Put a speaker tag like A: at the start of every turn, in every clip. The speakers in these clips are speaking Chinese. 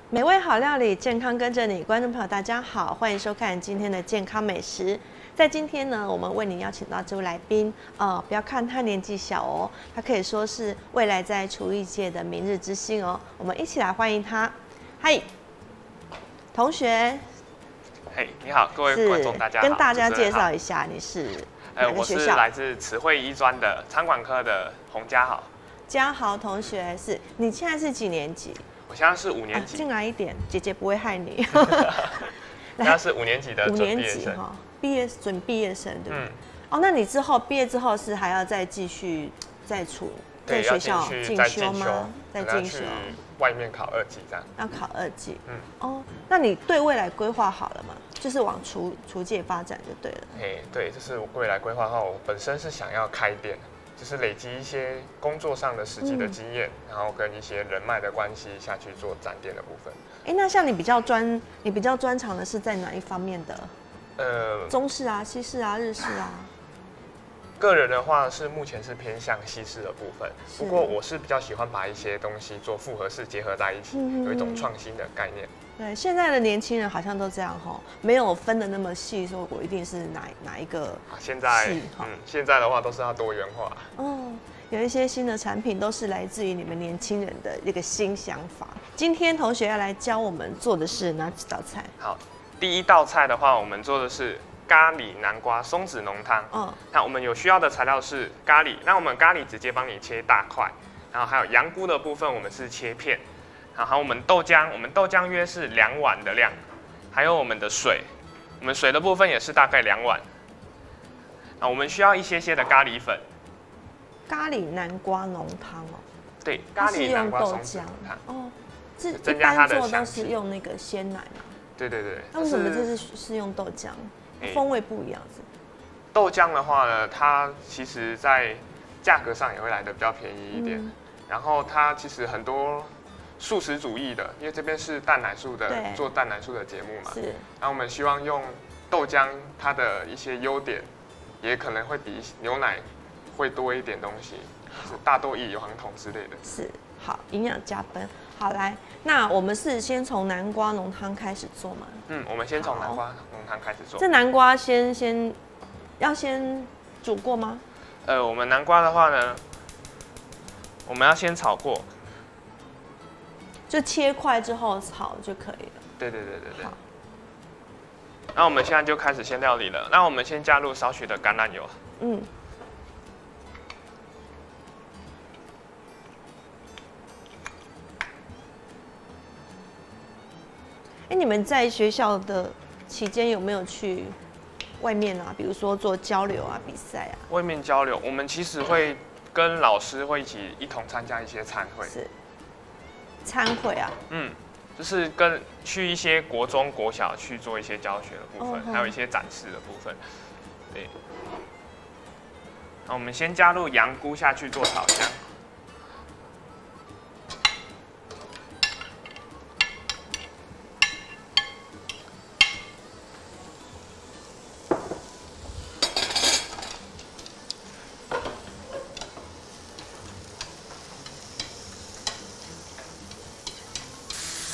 A: 美味好料理，健康跟着你。观众朋友，大家好，欢迎收看今天的健康美食。在今天呢，我们为您邀请到这位来宾，不要看他年纪小哦，他可以说是未来在厨艺界的明日之星哦。我们一起来欢迎他。嗨，同学。
B: 嘿，你好，各位观众，大家好。
A: 跟大家介绍一下，你是哪个学校？
B: 我是来自慈惠医专的餐管科的洪家豪。
A: 家豪同学是，你现在是几年级？
B: 我现在是5年级。
A: 进来一点，姐姐不会害你。
B: 现在是5年级的准毕业生。
A: 准毕业生对不对？哦，那你之后毕业之后是还要再继续在学校进修吗？在进修。
B: 外面考2级这样。
A: 要考2级。哦，那你对未来规划好了吗？就是往厨界发展就对了。
B: 对，就是我未来规划的话，我本身是想要开店，就是累积一些工作上的实际的经验，然后跟一些人脉的关系下去做展店的部分。
A: 那像你比较专长的是在哪一方面的？中式啊、西式啊、日式啊。
B: 个人的话是目前是偏向西式的部分，不过我是比较喜欢把一些东西做复合式结合在一起，有一种创新的概念。
A: 对，现在的年轻人好像都这样哈，没有分的那么细，说我一定是哪一个
B: 现在的话都是要多元化。
A: 有一些新的产品都是来自于你们年轻人的一个新想法。今天同学要来教我们做的是哪几道菜？
B: 好，第一道菜的话，我们做的是咖喱南瓜松子浓汤。那我们有需要的材料是咖喱，那我们咖喱直接帮你切大块，然后还有羊菇的部分我们是切片，然后我们豆浆约是2碗的量，还有我们的水，我们水的部分也是大概2碗。我们需要一些的咖喱粉。
A: 咖喱南瓜浓汤哦。
B: 对，咖喱南瓜松子浓汤。
A: 是增加它的香气。一般做都是用那个鲜奶嘛。
B: 对。
A: 那为什么这是用豆浆？风味不一样是？
B: 豆浆的话呢，它其实在价格上也会来得比较便宜一点。然后它其实很多素食主义的，因为这边是蛋奶素的，做蛋奶素的节目嘛。是。然后我们希望用豆浆它的一些优点，也可能会比牛奶会多一点东西，是大豆异、有黄酮之类的。是，
A: 好，营养加分。好，来，那我们是先从南瓜浓汤开始做吗？
B: 我们先从南瓜浓汤开始做。
A: 这南瓜先煮过吗？
B: 我们南瓜的话呢，我们要先炒过，
A: 就切块之后炒就可以了。
B: 对。好。那我们现在就开始先料理了。那我们先加入少许的橄榄油。
A: 你们在学校的期间有没有去外面啊？比如说做交流啊、比赛啊？
B: 外面交流，我们其实会跟老师会一同参加一些餐会。
A: 是。餐会啊？
B: 就是去一些国中、国小去做一些教学的部分，还有一些展示的部分。对。那我们先加入羊菇下去做炒香。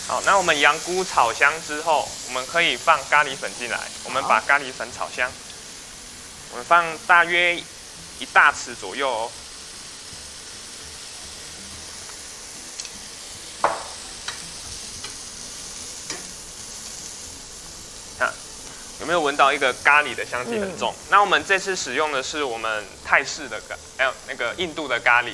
B: 好，那我们羊菇炒香之后，我们可以放咖喱粉进来。我们把咖喱粉炒香，我们放大约1大匙左右哦。有没有闻到一个咖喱的香气很重？那我们这次使用的是我们泰式的还有那个印度的咖喱。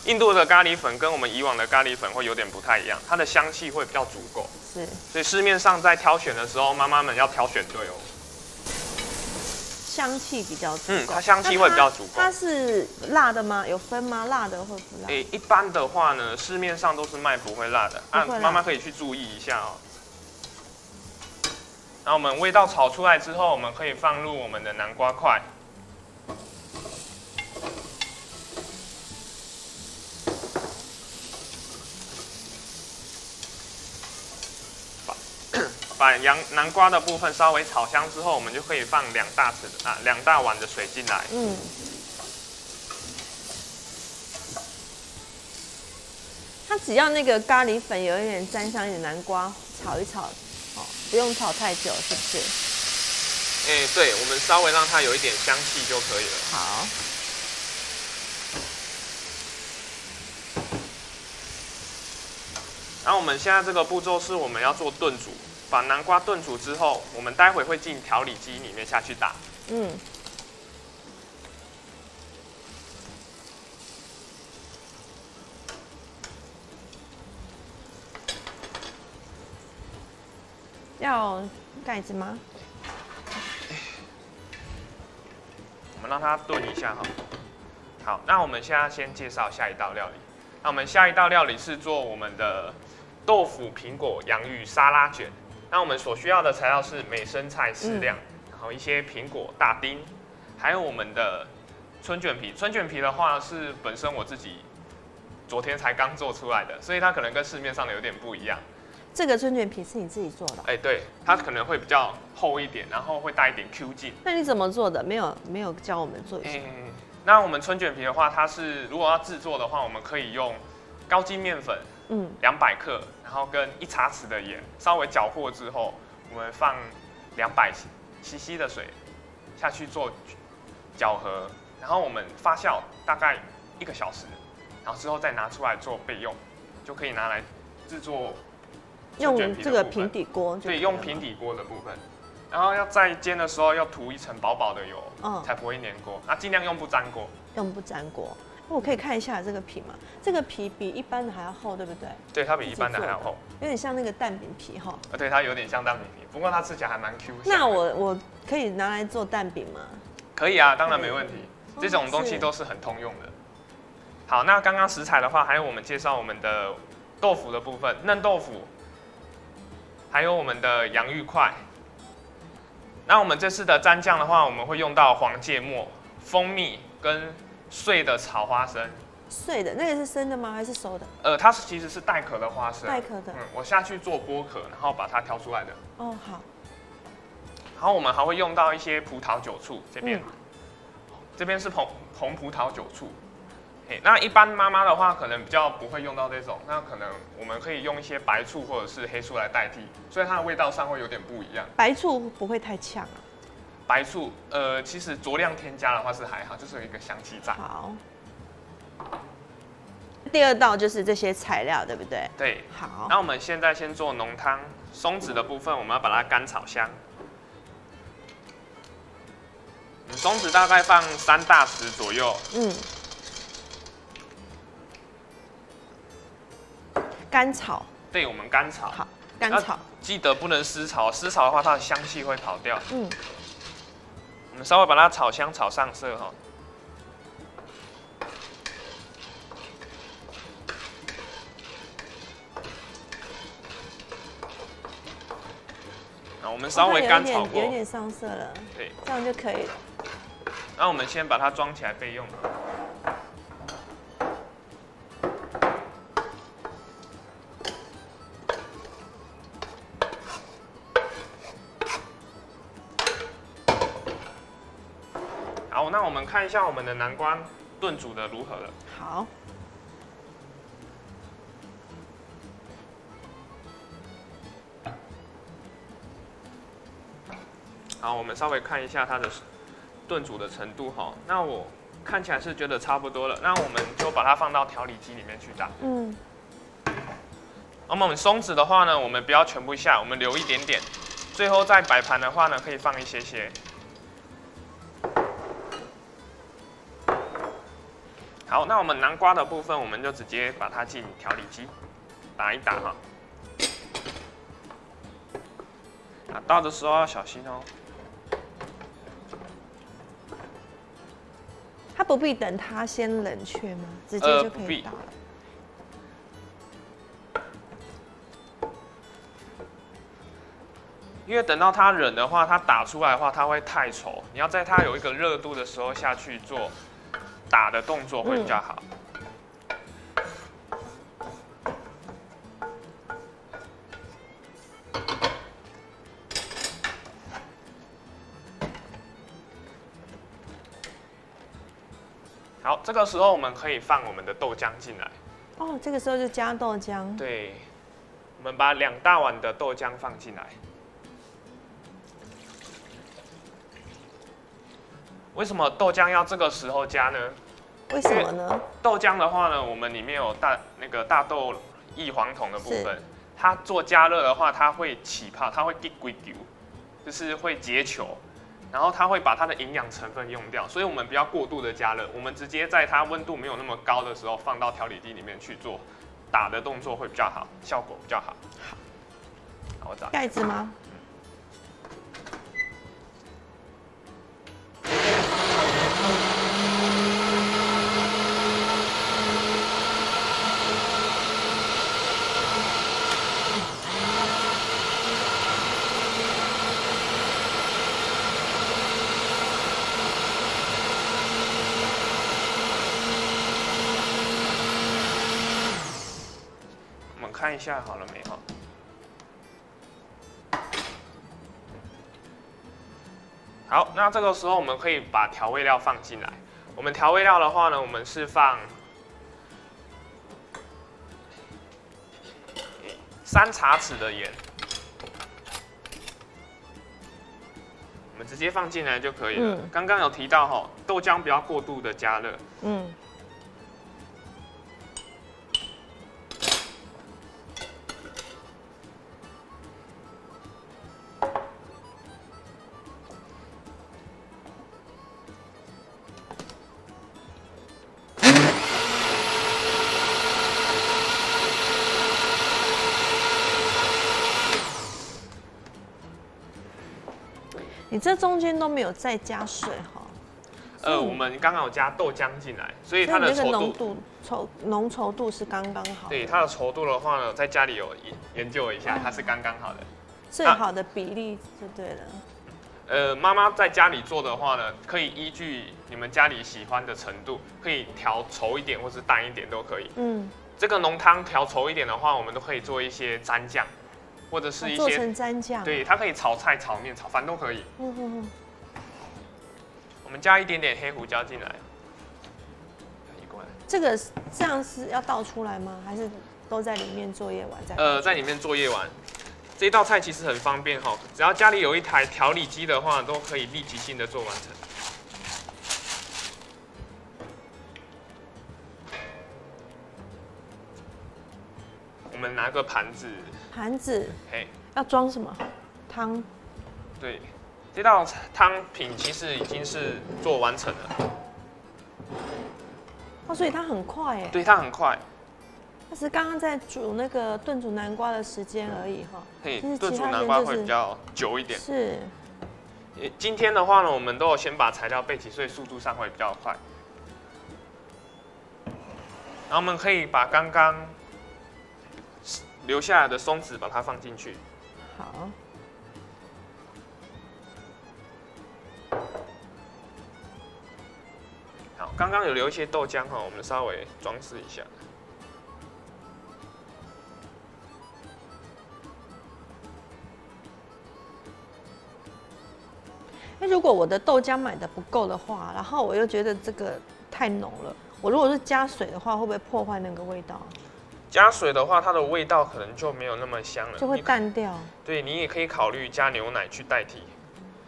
B: 印度的咖喱粉跟我们以往的咖喱粉会有点不太一样，它的香气会比较足够。是。所以市面上在挑选的时候，妈妈们要挑选对哦。
A: 香气比较足够。
B: 它香气会比较足够。
A: 它是辣的吗？有分吗？辣的或不辣？
B: 一般的话呢，市面上都是卖不会辣的，妈妈可以去注意一下哦。然后我们味道炒出来之后，我们可以放入我们的南瓜块。把南瓜的部分稍微炒香之后，我们就可以放2大碗的水进来。
A: 它只要那个咖喱粉有一点沾上一点南瓜，炒一炒，哦，不用炒太久，是不是？
B: 对，我们稍微让它有一点香气就可以了。
A: 好。
B: 然后我们现在这个步骤是我们要做炖煮，把南瓜炖煮之后，我们待会会进调理机里面下去打。
A: 要盖子吗？
B: 我们让它炖一下哈。好，那我们现在先介绍下一道料理。那我们下一道料理是做我们的豆腐苹果洋芋沙拉卷。那我们所需要的材料是美生菜适量，然后一些苹果大丁，还有我们的春卷皮。春卷皮的话是本身我自己昨天才刚做出来的，所以它可能跟市面上的有点不一样。
A: 这个春卷皮是你自己做的？
B: 对，它可能会比较厚一点，然后会带一点 Q 劲。
A: 那你怎么做的？没有教我们做一下。
B: 那我们春卷皮的话，它是如果要制作的话，我们可以用高筋面粉，200克，然后跟1茶匙的盐，稍微搅和之后，我们放200 CC 的水下去做搅和，然后我们发酵大概1个小时，然后之后再拿出来做备用，就可以拿来制作。
A: 用这个平底锅，
B: 对，用平底锅的部分，然后要在煎的时候要涂一层薄薄的油，才不会粘锅。那尽量用不粘锅。
A: 用不粘锅，我可以看一下这个皮吗？这个皮比一般的还要厚，对不对？
B: 对，它比一般的还要厚，
A: 有点像那个蛋饼皮哈。
B: 对，它有点像蛋饼皮，不过它吃起来还蛮 Q。
A: 那我可以拿来做蛋饼吗？
B: 可以啊，当然没问题。这种东西都是很通用的。好，那刚刚食材的话，还有我们介绍我们的豆腐的部分，嫩豆腐。还有我们的洋芋块。那我们这次的蘸酱的话，我们会用到黄芥末、蜂蜜跟碎的炒花生。
A: 碎的那个是生的吗？还是熟的？
B: 它其实是带壳的花生。
A: 带壳的。
B: 我下去做剥壳，然后把它挑出来的。
A: 哦，好。
B: 然后我们还会用到一些葡萄酒醋，这边，这边是红葡萄酒醋。那一般妈妈的话，可能比较不会用到这种，那可能我们可以用一些白醋或者是黑醋来代替，所以它的味道上会有点不一样。
A: 白醋不会太呛啊？
B: 白醋，其实酌量添加的话是还好，就是有一个香气在。
A: 好。第二道就是这些材料，对不对？
B: 对。
A: 好。
B: 那我们现在先做浓汤，松子的部分我们要把它干炒香。松子大概放3大匙左右。
A: 干炒，
B: 对，我们干炒。
A: 好，干炒，
B: 记得不能湿炒，湿炒的话它的香气会跑掉。我们稍微把它炒香、炒上色哈。我们稍微干炒过，
A: 有点上色了。
B: 对，
A: 这样就可以了。
B: 那我们先把它装起来备用。好，那我们看一下我们的南瓜炖煮的如何了。
A: 好。
B: 好，我们稍微看一下它的炖煮的程度哈。那我看起来是觉得差不多了，那我们就把它放到调理机里面去打。那么我们松子的话呢，我们不要全部下，我们留一点点。最后再摆盘的话呢，可以放一些些。好，那我们南瓜的部分，我们就直接把它进调理机打一打哈。倒的时候要小心哦。
A: 它不必等它先冷却吗？直接就可以打了。
B: 因为等到它冷的话，它打出来的话，它会太稠。你要在它有一个热度的时候下去做打的动作会比较好。好，这个时候我们可以放我们的豆浆进来。
A: 哦，这个时候就加豆浆。
B: 对，我们把2大碗的豆浆放进来。为什么豆浆要这个时候加呢？
A: 为什么呢？
B: 豆浆的话呢，我们里面有大豆异黄酮的部分，它做加热的话，它会起泡，它会结龟球，就是会结球。然后它会把它的营养成分用掉，所以我们不要过度的加热，我们直接在它温度没有那么高的时候放到调理机里面去做打的动作会比较好，效果比较好。好，我找
A: 盖子吗？
B: 看一下好了没哈？好，那这个时候我们可以把调味料放进来。我们调味料的话呢，我们是放3茶匙的盐，我们直接放进来就可以了。刚刚有提到哈，豆浆不要过度的加热。
A: 你这中间都没有再加水哈？
B: 我们刚刚有加豆浆进来，所以它的
A: 浓稠度是刚刚好。
B: 对，它的稠度的话呢，在家里有研究一下，它是刚刚好的，
A: 最好的比例就对了。
B: 妈妈在家里做的话呢，可以依据你们家里喜欢的程度，可以调稠一点或是淡一点都可以。这个浓汤调稠一点的话，我们都可以做一些蘸酱。或者是一些
A: 做成蘸酱，
B: 对，它可以炒菜、炒面、炒饭都可以。我们加一点点黑胡椒进来。
A: 这个这样是要倒出来吗？还是都在里面作业完再？
B: 在里面作业完。这道菜其实很方便哈，只要家里有一台调理机的话，都可以立即性的做完成。我们拿个盘子。
A: 盘子，要装什么？汤。
B: 对，这道汤品其实已经是做完成了。
A: 哦，所以它很快哎。
B: 对，它很快。
A: 但是刚刚在煮那个炖煮南瓜的时间而已哈。
B: 嘿，炖煮南瓜会比较久一点。
A: 是。
B: 今天的话呢，我们都有先把材料备齐，所以速度上会比较快。然后我们可以把刚刚留下来的松子把它放进去。
A: 好。
B: 好，刚刚有留一些豆浆哈，我们稍微装饰一下。
A: 那如果我的豆浆买的不够的话，然后我又觉得这个太浓了，我如果是加水的话，会不会破坏那个味道？
B: 加水的话，它的味道可能就没有那么香了，
A: 就会淡掉。
B: 对，你也可以考虑加牛奶去代替。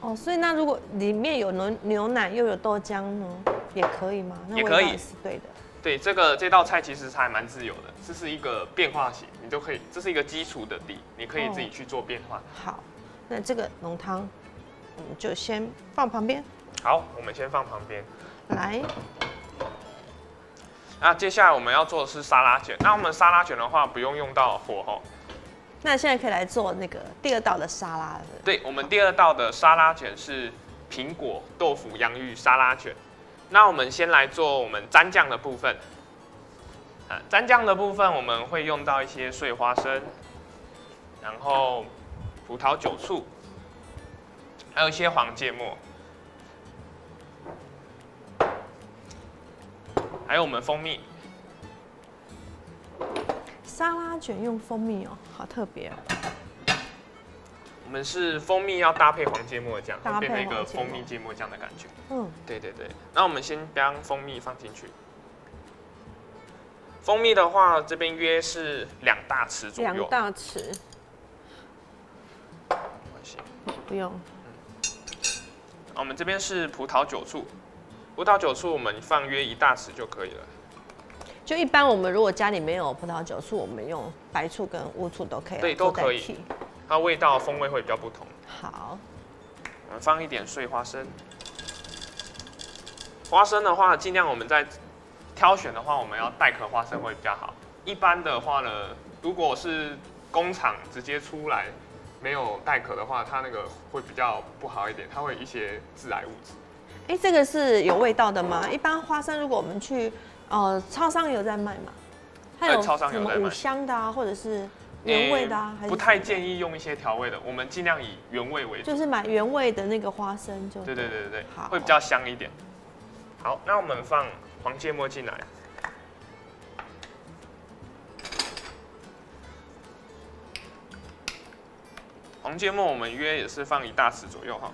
A: 哦，所以那如果里面有牛奶又有豆浆呢，也可以吗？那
B: 也可以，
A: 是对的。
B: 对，这道菜其实还蛮自由的，这是一个变化型，你都可以，这是一个基础的底，你可以自己去做变化。
A: 好，那这个浓汤我们就先放旁边。
B: 好，我们先放旁边。
A: 来。
B: 那接下来我们要做的是沙拉卷。那我们沙拉卷的话，不用到火候。
A: 那现在可以来做那个第二道的沙拉了。
B: 对，我们第二道的沙拉卷是苹果豆腐洋芋沙拉卷。那我们先来做我们蘸酱的部分。蘸酱的部分我们会用到一些碎花生，然后葡萄酒醋，还有一些黄芥末。还有我们蜂蜜，
A: 沙拉卷用蜂蜜哦，好特别哦。
B: 我们是蜂蜜要搭配黄芥末酱，
A: 会
B: 变成一个蜂蜜芥末酱的感觉。
A: 嗯，
B: 对对对。那我们先将蜂蜜放进去，蜂蜜的话，这边约是2大匙左右。
A: 2大匙。不用。
B: 我们这边是葡萄酒醋，葡萄酒醋我们放约1大匙就可以了。
A: 就一般我们如果家里没有葡萄酒醋，我们用白醋跟乌醋都可以。
B: 对，都可以。它味道风味会比较不同。
A: 好。
B: 我们放一点碎花生。花生的话，尽量我们在挑选的话，我们要带壳花生会比较好。一般的话呢，如果是工厂直接出来没有带壳的话，它那个会比较不好一点，它会有一些致癌物质。
A: 哎，这个是有味道的吗？一般花生如果我们去超商有在卖嘛？它有什么5香的啊，或者是原味的啊？还是
B: 不太建议用一些调味的，我们尽量以原味为主。
A: 就是买原味的那个花生就。
B: 对，会比较香一点。好，那我们放黄芥末进来。黄芥末我们约也是放1大匙左右哈。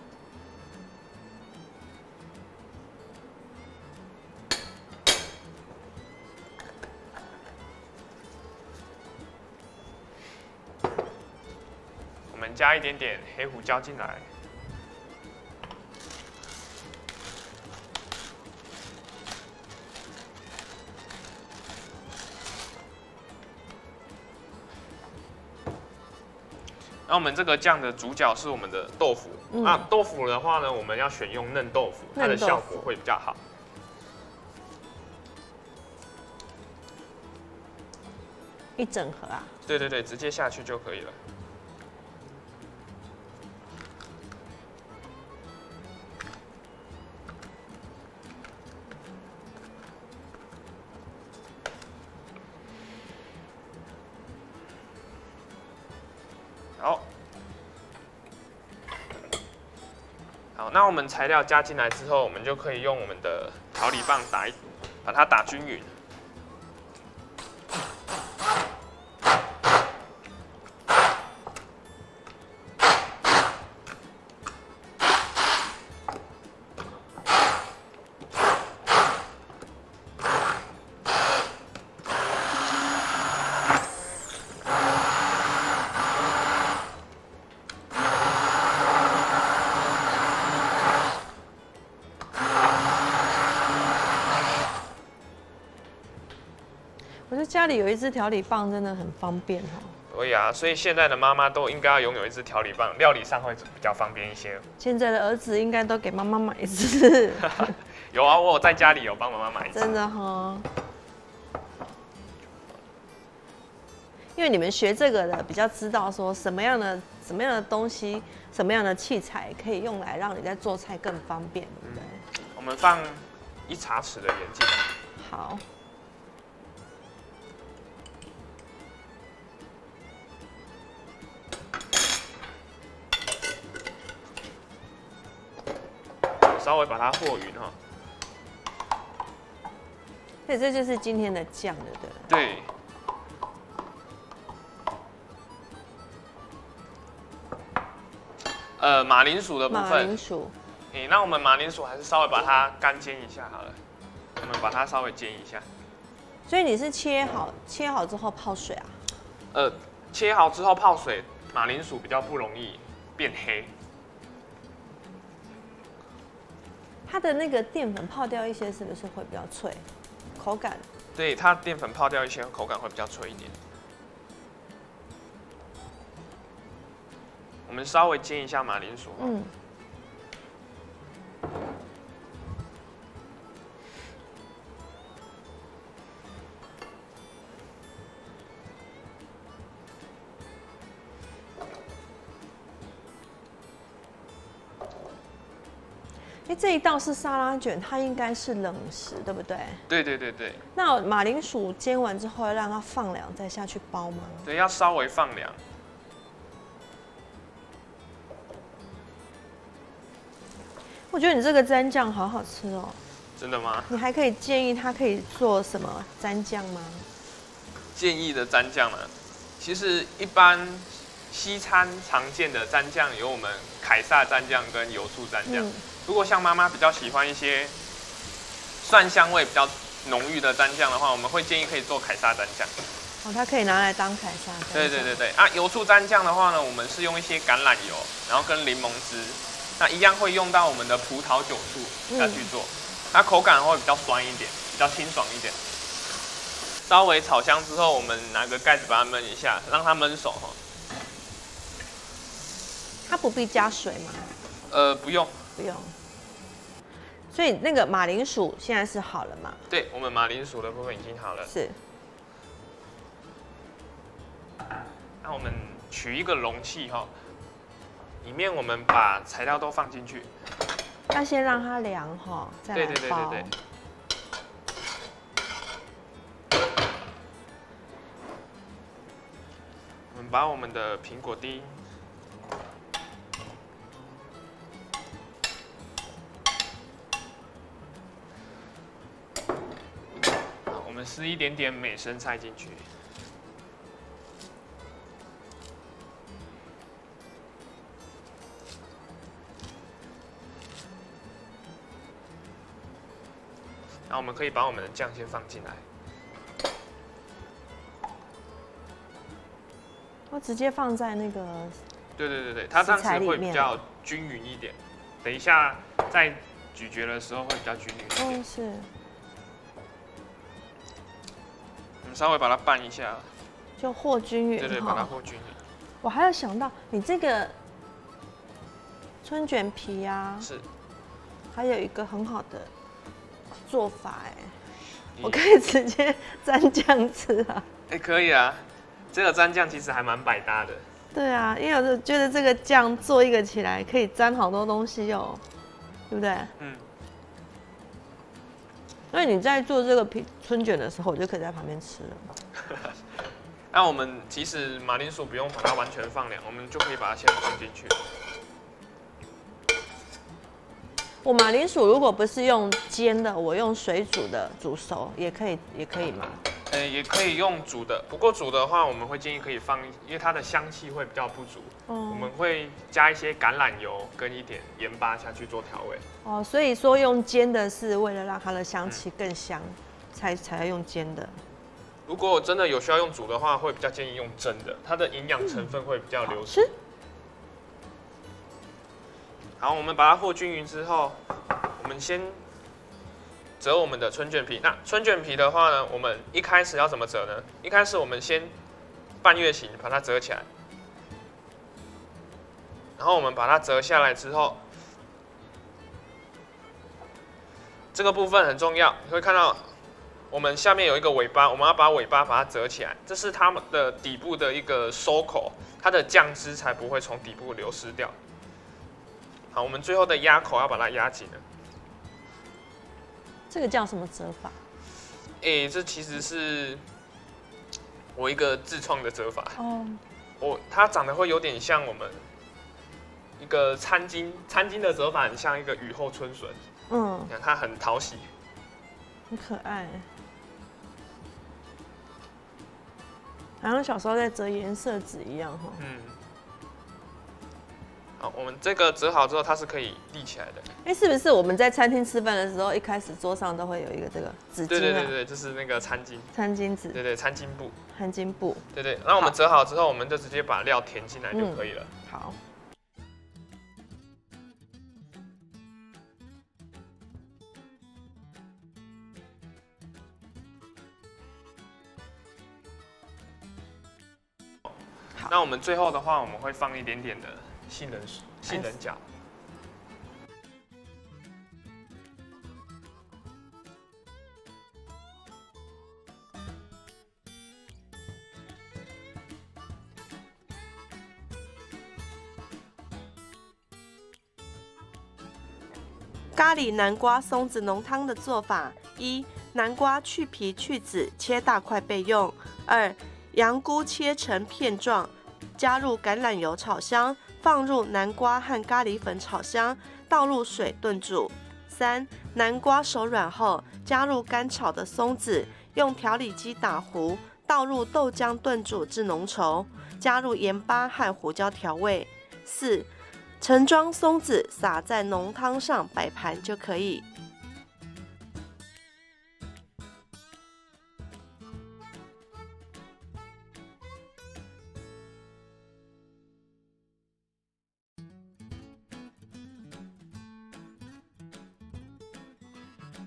B: 我们加一点点黑胡椒进来。那我们这个酱的主角是我们的豆腐。那豆腐的话呢，我们要选用嫩豆腐，它的效果会比较好。
A: 一整盒啊？
B: 对，直接下去就可以了。好，那我们材料加进来之后，我们就可以用我们的调理棒把它打均匀。
A: 我觉得家里有一支调理棒真的很方便哦。
B: 对啊，所以现在的妈妈都应该要拥有一支调理棒，料理上会比较方便一些。
A: 现在的儿子应该都给妈妈买一支。
B: 有啊，我有在家里有帮妈妈买一支。
A: 真的哈。因为你们学这个的比较知道说什么样的东西，什么样的器材可以用来让你在做菜更方便，对不对？
B: 我们放1茶匙的盐进来。
A: 好。
B: 稍微把它和匀哈。
A: 所以这就是今天的酱，对不对？
B: 对。马铃薯的部分。
A: 马铃薯。
B: 那我们马铃薯还是稍微把它干煎一下好了。我们把它稍微煎一下。
A: 所以你是切好之后泡水啊？
B: 切好之后泡水，马铃薯比较不容易变黑。
A: 它的那个淀粉泡掉一些，是不是会比较脆？口感？
B: 对，它淀粉泡掉一些，口感会比较脆一点。我们稍微煎一下马铃薯。
A: 这一道是沙拉卷，它应该是冷食，对不对？
B: 对。
A: 那马铃薯煎完之后，要让它放凉再下去包吗？
B: 对，要稍微放凉。
A: 我觉得你这个蘸酱好好吃哦。
B: 真的吗？
A: 你还可以建议它可以做什么蘸酱吗？
B: 建议的蘸酱呢？其实一般西餐常见的蘸酱有我们凯撒蘸酱跟油醋蘸酱。如果像妈妈比较喜欢一些蒜香味比较浓郁的蘸酱的话，我们会建议可以做凯撒蘸酱。
A: 哦，它可以拿来当凯撒蘸酱。
B: 对啊，油醋蘸酱的话呢，我们是用一些橄榄油，然后跟柠檬汁，那一样会用到我们的葡萄酒醋下去做，它口感会比较酸一点，比较清爽一点。稍微炒香之后，我们拿个盖子把它焖一下，让它焖熟哈。
A: 它不必加水吗？
B: 不用。
A: 不用。所以那个马铃薯现在是好了吗？
B: 对，我们马铃薯的部分已经好了。
A: 是。
B: 那我们取一个容器哈，里面我们把材料都放进去。
A: 要先让它凉哈，再来包。
B: 对。我们把我们的苹果丁，我们施一点点美生菜进去。然后我们可以把我们的酱先放进来。
A: 我直接放在那个
B: 对，它这样子会比较均匀一点。等一下在咀嚼的时候会比较均匀一点。
A: 是。
B: 我们稍微把它拌一下，
A: 就和均匀。
B: 对，把它和均匀。
A: 我还有想到，你这个春卷皮啊，
B: 是，
A: 还有一个很好的做法我可以直接蘸酱吃啊。
B: 可以啊。这个蘸酱其实还蛮百搭的。
A: 对啊，因为我觉得这个酱做一个起来可以沾好多东西哦，对不对？所以你在做这个春卷的时候，我就可以在旁边吃了。
B: 那我们其实马铃薯不用把它完全放凉，我们就可以把它先放进去。
A: 我马铃薯如果不是用煎的，我用水煮的煮熟也可以吗？
B: 也可以用煮的，不过煮的话，我们会建议可以放，因为它的香气会比较不足。我们会加一些橄榄油跟一点盐巴下去做调味。
A: 所以说用煎的是为了让它的香气更香，才要用煎的。
B: 如果真的有需要用煮的话，会比较建议用蒸的，它的营养成分会比较流失。好，我们把它和均匀之后，我们先折我们的春卷皮。那春卷皮的话呢，我们一开始要怎么折呢？一开始我们先半月形把它折起来，然后我们把它折下来之后，这个部分很重要，你会看到我们下面有一个尾巴，我们要把尾巴把它折起来，这是它们的底部的一个收口，它的酱汁才不会从底部流失掉。好，我们最后的压口要把它压紧了。
A: 这个叫什么折法？
B: 这其实是我一个自创的折法。它长得会有点像我们一个餐巾的折法，很像一个雨后春笋。你看它很讨喜，
A: 很可爱，好像小时候在折颜色纸一样哈。
B: 好，我们这个折好之后，它是可以立起来的。
A: 是不是我们在餐厅吃饭的时候，一开始桌上都会有一个这个纸巾？
B: 对，就是那个餐巾。
A: 餐巾纸。
B: 对，餐巾布。
A: 餐巾布。
B: 对，那我们折好之后，我们就直接把料填进来就可以了。
A: 好。
B: 那我们最后的话，我们会放一点点的杏仁角。
A: 咖喱南瓜松子浓汤的做法：一、南瓜去皮去籽，切大块备用；二、洋菇切成片状，加入橄榄油炒香，放入南瓜和咖喱粉炒香，倒入水炖煮。三、南瓜熟软后，加入干炒的松子，用调理机打糊，倒入豆浆炖煮至浓稠，加入盐巴和胡椒调味。四、盛装松子，撒在浓汤上摆盘就可以。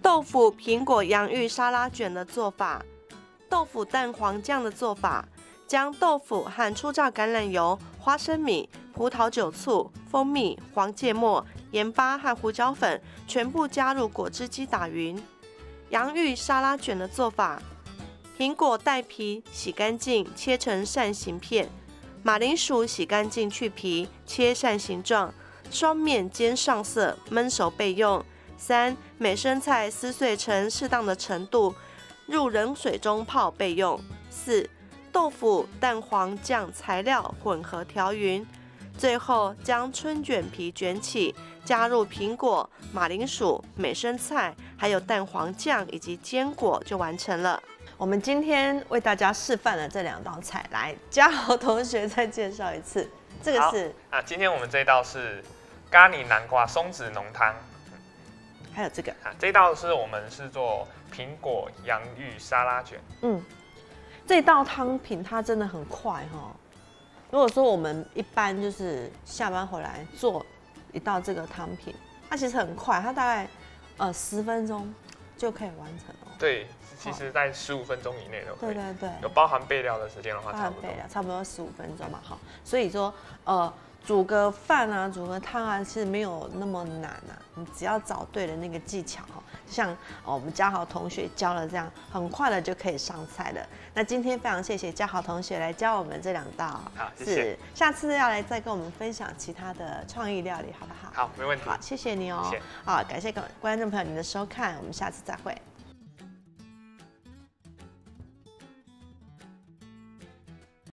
A: 豆腐苹果洋芋沙拉卷的做法，豆腐蛋黄酱的做法，将豆腐和初榨橄榄油、花生米、葡萄酒醋、蜂蜜、黄芥末、盐巴和胡椒粉全部加入果汁机打匀。洋芋沙拉卷的做法，苹果带皮洗干净切成扇形片，马铃薯洗干净去皮切扇形状，双面煎上色焖熟备用。3. 美生菜撕碎成适当的程度，入冷水中泡备用。4. 豆腐、蛋黄酱材料混合调匀，最后将春卷皮卷起，加入苹果、马铃薯、美生菜，还有蛋黄酱以及坚果就完成了。我们今天为大家示范了这2道菜，来，嘉豪同学再介绍一次。这个是
B: 今天我们这道是咖喱南瓜松子浓汤。
A: 还有这个
B: 这道我们是做苹果洋芋沙拉卷。
A: 这道汤品它真的很快哈。如果说我们一般就是下班回来做一道这个汤品，它其实很快，它大概10分钟就可以完成哦。
B: 对，其实在15分钟以内都可以。
A: 对，
B: 有包含备料的时间的话，
A: 差不多15分钟嘛。好，所以说煮个饭啊，煮个汤啊，其实没有那么难啊。你只要找对了那个技巧，像我们嘉豪同学教了这样，很快的就可以上菜了。那今天非常谢谢嘉豪同学来教我们这2道，
B: 好，谢谢。
A: 下次要来再跟我们分享其他的创意料理，好不好？
B: 好，没问题。
A: 好，谢谢你哦。好，感谢观众朋友您的收看，我们下次再会。